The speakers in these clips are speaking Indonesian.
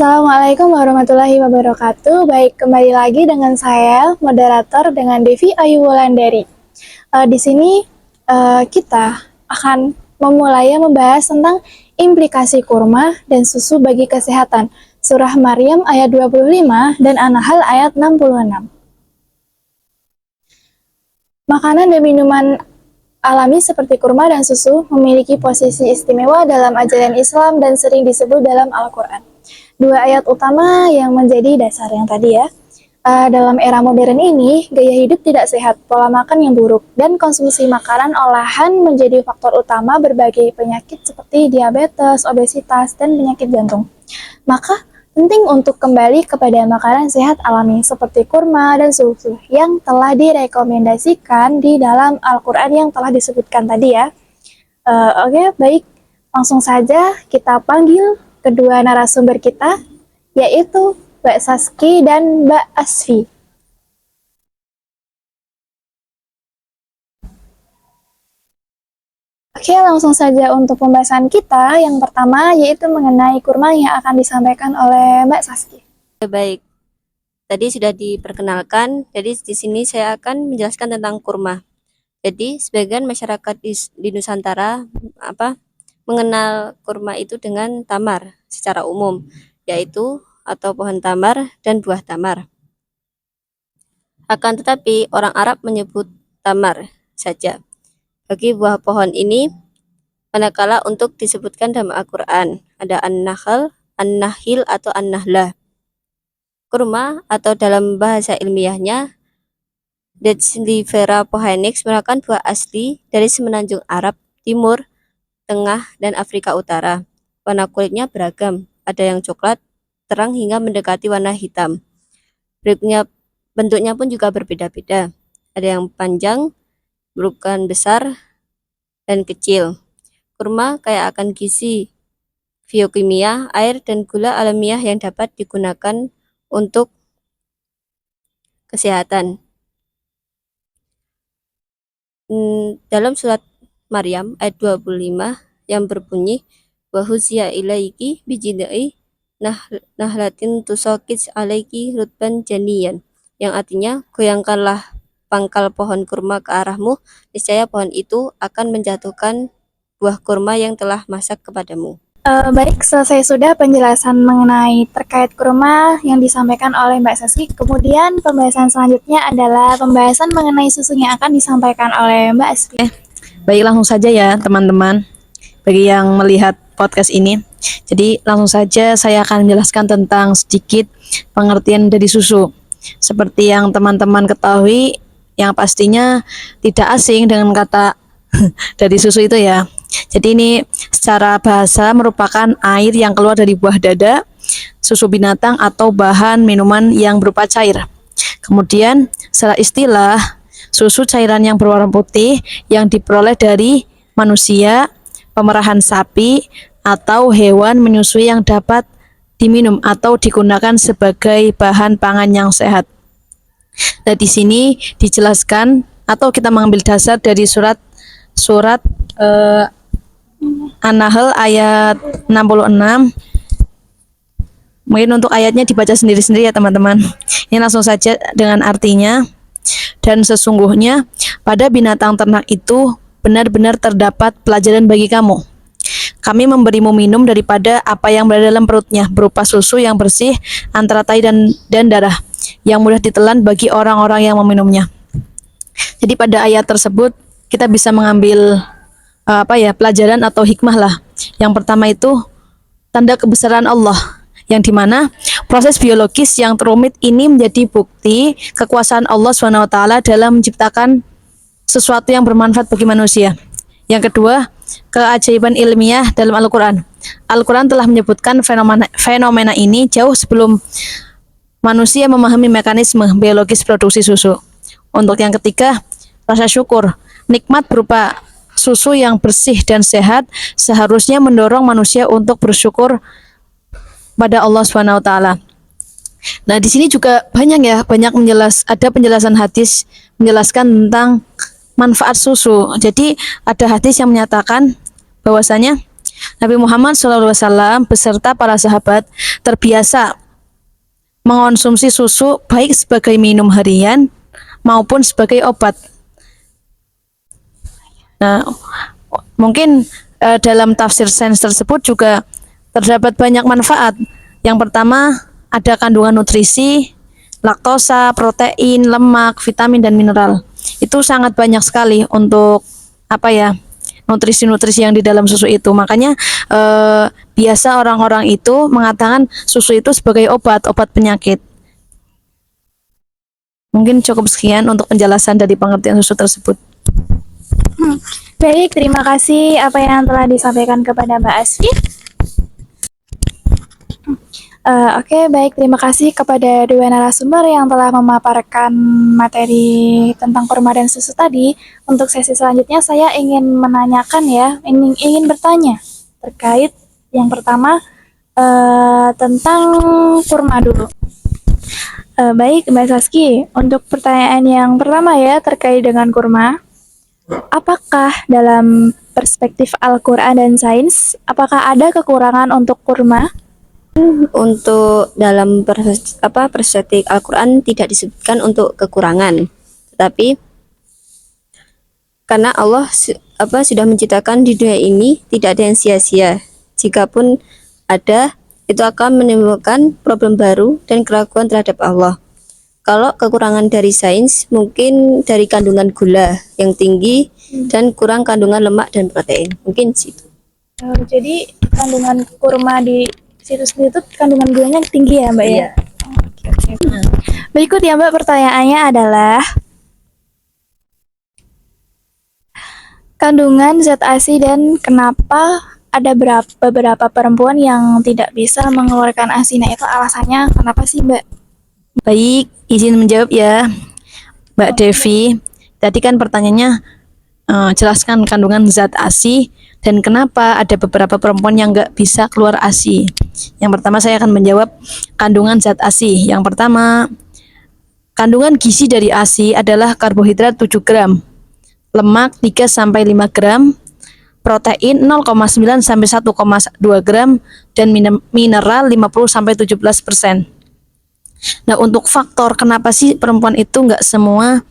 Assalamualaikum warahmatullahi wabarakatuh. Baik, kembali lagi dengan saya, moderator dengan Devi Ayu Wulandari. Di sini kita akan memulai membahas tentang implikasi kurma dan susu bagi kesehatan. Surah Maryam ayat 25 dan An-Nahl ayat 66. Makanan dan minuman alami seperti kurma dan susu memiliki posisi istimewa dalam ajaran Islam dan sering disebut dalam Al-Quran. Dua ayat utama yang menjadi dasar yang tadi ya. Dalam era modern ini, gaya hidup tidak sehat, pola makan yang buruk, dan konsumsi makanan olahan menjadi faktor utama berbagai penyakit seperti diabetes, obesitas, dan penyakit jantung. Maka, penting untuk kembali kepada makanan sehat alami seperti kurma dan susu yang telah direkomendasikan di dalam Al-Quran yang telah disebutkan tadi ya. Oke, baik. Langsung saja kita panggil kedua narasumber kita, yaitu Mbak Saski dan Mbak Asfi. Oke, langsung saja untuk pembahasan kita. Yang pertama yaitu mengenai kurma yang akan disampaikan oleh Mbak Saski. Baik, tadi sudah diperkenalkan, jadi di sini saya akan menjelaskan tentang kurma. Jadi sebagian masyarakat di Nusantara mengenal kurma itu dengan tamar secara umum, yaitu atau pohon tamar dan buah tamar. Akan tetapi orang Arab menyebut tamar saja bagi buah pohon ini, manakala untuk disebutkan dalam Al-Quran ada an-nahl, an-nahil atau an-nahlah. Kurma atau dalam bahasa ilmiahnya Dextrifera pohenix merupakan buah asli dari semenanjung Arab Timur, Tengah, dan Afrika Utara. Warna kulitnya beragam, ada yang coklat, terang hingga mendekati warna hitam. Bentuknya pun juga berbeda-beda. Ada yang panjang, berukuran besar, dan kecil. Kurma kaya akan gizi, biokimia, air, dan gula alamiah yang dapat digunakan untuk kesehatan. Dalam surat Maryam ayat 25 yang berbunyi wahuziya ilaiki bijidai nahlatin tusakits alaiki rutban janiyan, yang artinya goyangkanlah pangkal pohon kurma ke arahmu, niscaya pohon itu akan menjatuhkan buah kurma yang telah masak kepadamu. Baik, selesai sudah penjelasan mengenai terkait kurma yang disampaikan oleh Mbak Saski. Kemudian pembahasan selanjutnya adalah pembahasan mengenai susu yang akan disampaikan oleh Mbak Asfi. Baik, langsung saja ya teman-teman, bagi yang melihat podcast ini. Jadi langsung saja saya akan menjelaskan tentang sedikit pengertian dari susu. Seperti yang teman-teman ketahui, yang pastinya tidak asing dengan kata dari susu itu ya. Jadi ini secara bahasa merupakan air yang keluar dari buah dada, susu binatang atau bahan minuman yang berupa cair. Kemudian secara istilah, susu cairan yang berwarna putih yang diperoleh dari manusia, pemerahan sapi, atau hewan menyusui yang dapat diminum atau digunakan sebagai bahan pangan yang sehat. Nah, di sini dijelaskan atau kita mengambil dasar dari surat An-Nahl ayat 66. Mungkin untuk ayatnya dibaca sendiri-sendiri ya teman-teman. Ini langsung saja dengan artinya. Dan sesungguhnya pada binatang ternak itu benar-benar terdapat pelajaran bagi kamu. Kami memberimu minum daripada apa yang berada dalam perutnya, berupa susu yang bersih antara tai dan darah, yang mudah ditelan bagi orang-orang yang meminumnya. Jadi pada ayat tersebut kita bisa mengambil pelajaran atau hikmah lah. Yang pertama itu tanda kebesaran Allah, yang dimana proses biologis yang terumit ini menjadi bukti kekuasaan Allah SWT dalam menciptakan sesuatu yang bermanfaat bagi manusia. Yang kedua, keajaiban ilmiah dalam Al-Quran. Al-Quran telah menyebutkan fenomena ini jauh sebelum manusia memahami mekanisme biologis produksi susu. Untuk yang ketiga, rasa syukur. Nikmat berupa susu yang bersih dan sehat seharusnya mendorong manusia untuk bersyukur pada Allah SWT. Nah, di sini juga banyak ada penjelasan hadis menjelaskan tentang manfaat susu. Jadi ada hadis yang menyatakan bahwasanya Nabi Muhammad SAW beserta para sahabat terbiasa mengonsumsi susu baik sebagai minum harian maupun sebagai obat. Nah, mungkin dalam tafsir sains tersebut juga terdapat banyak manfaat. Yang pertama, ada kandungan nutrisi, laktosa, protein, lemak, vitamin dan mineral. Itu sangat banyak sekali untuk nutrisi-nutrisi yang di dalam susu itu. Makanya biasa orang-orang itu mengatakan susu itu sebagai obat penyakit. Mungkin cukup sekian untuk penjelasan dari pengertian susu tersebut. Baik, terima kasih apa yang telah disampaikan kepada Mbak Asfi. Oke, baik. Terima kasih kepada dua narasumber yang telah memaparkan materi tentang kurma dan susu tadi. Untuk sesi selanjutnya saya ingin menanyakan ingin bertanya terkait yang pertama tentang kurma dulu. Baik, Mbak Saski, untuk pertanyaan yang pertama terkait dengan kurma. Apakah dalam perspektif Al-Quran dan sains, apakah ada kekurangan untuk kurma? Untuk dalam perspektif Al-Quran tidak disebutkan untuk kekurangan, tetapi karena Allah sudah menciptakan di dunia ini tidak ada yang sia-sia. Jikapun ada, itu akan menimbulkan problem baru dan keraguan terhadap Allah. Kalau kekurangan dari sains mungkin dari kandungan gula yang tinggi dan kurang kandungan lemak dan protein, mungkin situ. Jadi kandungan kurma di situ sendiri itu kandungan gulanya tinggi ya Mbak ya? Oke. Berikut ya Mbak, pertanyaannya adalah kandungan zat ASI dan kenapa ada beberapa perempuan yang tidak bisa mengeluarkan ASI. Nah itu alasannya kenapa sih Mbak? Baik, izin menjawab ya Mbak Devi. Tadi kan pertanyaannya jelaskan kandungan zat ASI dan kenapa ada beberapa perempuan yang nggak bisa keluar ASI. Yang pertama saya akan menjawab kandungan zat ASI. Yang pertama, kandungan gizi dari ASI adalah karbohidrat 7 gram, lemak 3-5 gram, protein 0,9 sampai 1,2 gram, dan mineral 50-17%. Nah, untuk faktor kenapa sih perempuan itu nggak semua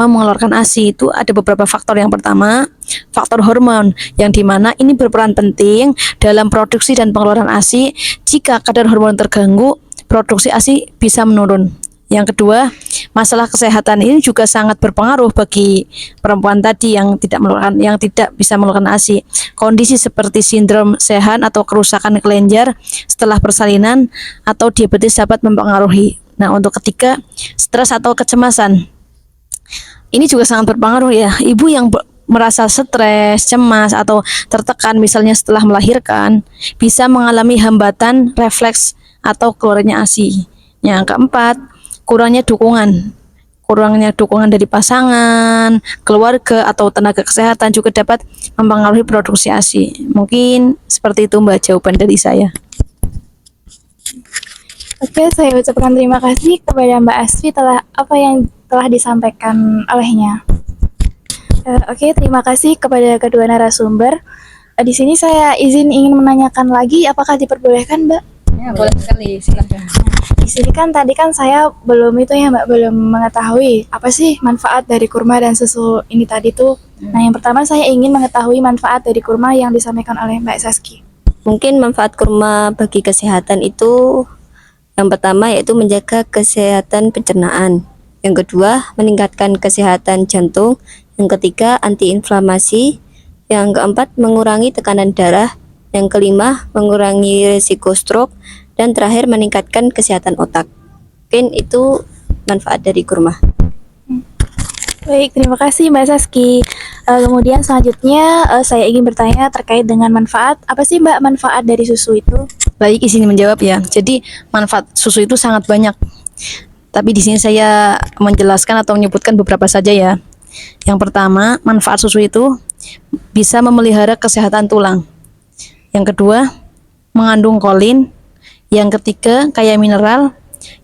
mengeluarkan ASI, itu ada beberapa faktor. Yang pertama, faktor hormon, yang dimana ini berperan penting dalam produksi dan pengeluaran ASI. Jika kadar hormon terganggu, produksi ASI bisa menurun. Yang kedua, masalah kesehatan ini juga sangat berpengaruh bagi perempuan tadi yang tidak bisa mengeluarkan ASI. Kondisi seperti sindrom Seyhan atau kerusakan kelenjar setelah persalinan atau diabetes dapat mempengaruhi. Nah, untuk ketiga, stres atau kecemasan. Ini juga sangat berpengaruh ya. Ibu yang merasa stres, cemas atau tertekan misalnya setelah melahirkan bisa mengalami hambatan refleks atau keluarnya ASI. Yang keempat, kurangnya dukungan dari pasangan, keluarga atau tenaga kesehatan juga dapat mempengaruhi produksi ASI. Mungkin seperti itu Mbak jawaban dari saya. Oke, saya ucapkan terima kasih kepada Mbak Asfi apa yang telah disampaikan olehnya. Oke, terima kasih kepada kedua narasumber. Di sini saya ingin menanyakan lagi, apakah diperbolehkan Mbak? Ya, boleh sekali, silakan. Di sini kan tadi kan saya belum mengetahui apa sih manfaat dari kurma dan susu ini tadi tuh. Nah, yang pertama saya ingin mengetahui manfaat dari kurma yang disampaikan oleh Mbak Saski. Mungkin manfaat kurma bagi kesehatan itu yang pertama yaitu menjaga kesehatan pencernaan. Yang kedua, meningkatkan kesehatan jantung. Yang ketiga, antiinflamasi. Yang keempat, mengurangi tekanan darah. Yang kelima, mengurangi risiko stroke. Dan terakhir, meningkatkan kesehatan otak. Mungkin itu manfaat dari kurma. Baik, terima kasih Mbak Saski. Kemudian selanjutnya saya ingin bertanya terkait dengan manfaat. Apa sih Mbak manfaat dari susu itu? Baik, izin menjawab ya. Jadi manfaat susu itu sangat banyak. Tapi di sini saya menjelaskan atau menyebutkan beberapa saja ya. Yang pertama, manfaat susu itu bisa memelihara kesehatan tulang. Yang kedua, mengandung kolin. Yang ketiga, kaya mineral.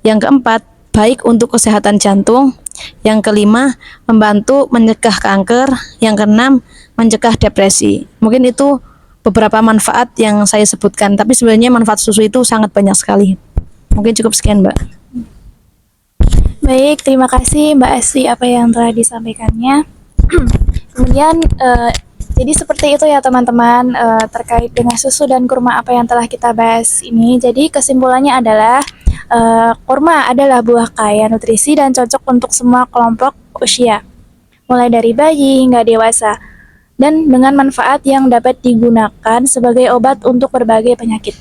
Yang keempat, baik untuk kesehatan jantung. Yang kelima, membantu mencegah kanker. Yang keenam, mencegah depresi. Mungkin itu beberapa manfaat yang saya sebutkan, tapi sebenarnya manfaat susu itu sangat banyak sekali. Mungkin cukup sekian, Mbak. Baik, terima kasih Mbak Asti apa yang telah disampaikannya. Kemudian, jadi seperti itu ya teman-teman, terkait dengan susu dan kurma apa yang telah kita bahas ini. Jadi kesimpulannya adalah kurma adalah buah kaya nutrisi dan cocok untuk semua kelompok usia, mulai dari bayi hingga dewasa, dan dengan manfaat yang dapat digunakan sebagai obat untuk berbagai penyakit.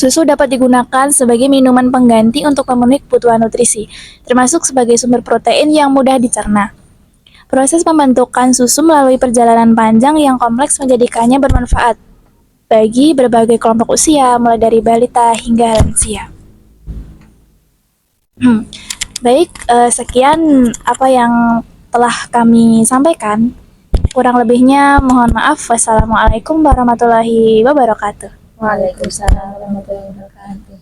Susu dapat digunakan sebagai minuman pengganti untuk memenuhi kebutuhan nutrisi, termasuk sebagai sumber protein yang mudah dicerna. Proses pembentukan susu melalui perjalanan panjang yang kompleks menjadikannya bermanfaat bagi berbagai kelompok usia, mulai dari balita hingga lansia. Baik, sekian apa yang telah kami sampaikan. Kurang lebihnya mohon maaf. Wassalamualaikum warahmatullahi wabarakatuh. Waalaikumsalam warahmatullahi wabarakatuh.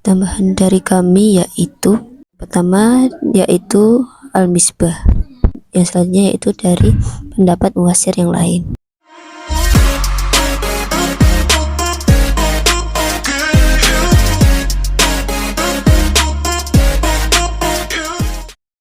Tambahan dari kami yaitu pertama yaitu Al-Misbah. Yang selanjutnya yaitu dari pendapat mufassir yang lain.